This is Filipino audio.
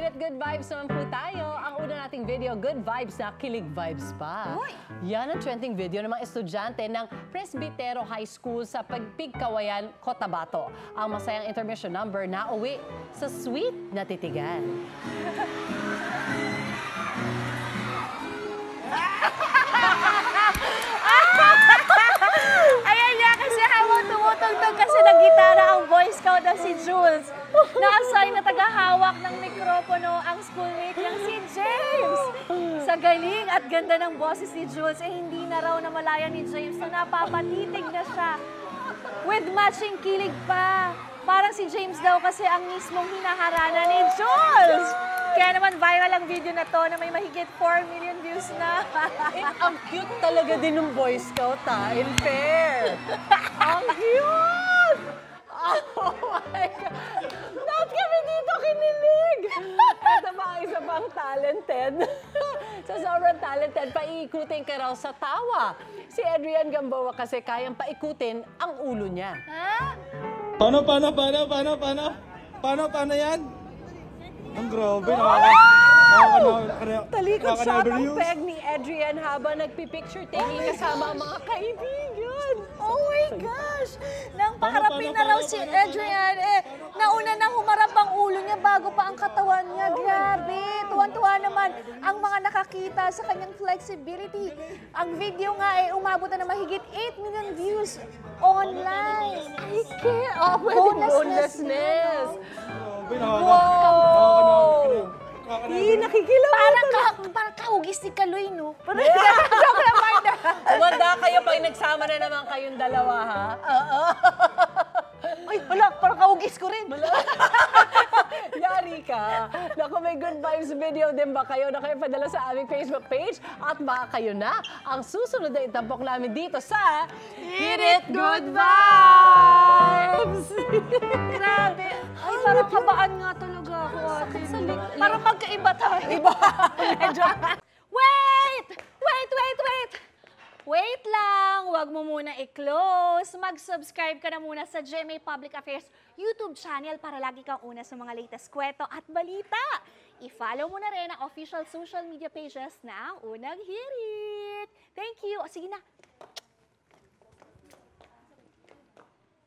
Hirit Good Vibes naman po tayo. Ang una nating video, Good Vibes na Kilig Vibes pa. Uy! Yan ang trending video ng mga estudyante ng Presbitero High School sa Pagpigkawayan, Cotabato. Ang masayang intermission number na uwi sa sweet na titigan. Ayan niya kasi habang tumutugtog kasi ng gitara ang Boy Scout na si Jules. Na-assign na tagahawak ng mikropono ang schoolmate niyang si James. Sa galing at ganda ng boses ni Jules, hindi na raw namalayan ni James na napapatitig na siya. With matching kilig pa. Parang si James daw kasi ang mismong hinaharana ni Jules. Kaya naman viral ang video na to na may mahigit 4 million views na. Ang cute talaga din ng Boy Scout, ha? In fair. Ang cute! Oh my God! Lahat kami dito kinilig! Ito pa ang isa pang talented. Sa sobrang talented, paikutin ka raw sa tawa. Si Adrian Gamboa kasi kayang paikutin ang ulo niya. Ha? Paano yan? Ang grabe, Talikod shot ang peg ni Adrian habang nagpipicture taking kasama ang mga kaibigan. Oh my gosh! Nang paharapin na raw si Adrian, nauna na humarap ang ulo niya bago pa ang katawan niya. Grabe! Tuwan-tuwa naman ang mga nakakita sa kanyang flexibility. Ang video nga umabot na mahigit 8 million views online. Bonusness. Wow! Nakikilaw. Parang kaugis ni Kaloy, no? Wanda kayo pag nagsama na naman kayong dalawa, ha? Ay, wala, parang kaugis ko rin. Yari ka. Naku, may Good Vibes video din ba kayo na kayo padala sa aming Facebook page? At baka kayo na ang susunod na itampok namin dito sa Hirit Good Vibes! Grabe. Ay, parang kabaan nga talaga ako, ate. Parang magkaiba tayo. Iba. Wait! Wait lang! Huwag mo muna i-close. Mag-subscribe ka na muna sa GMA Public Affairs YouTube channel para lagi kang una sa mga latest kwento at balita. I-follow mo na rin ang official social media pages ng Unang Hirit. Thank you. O sige na,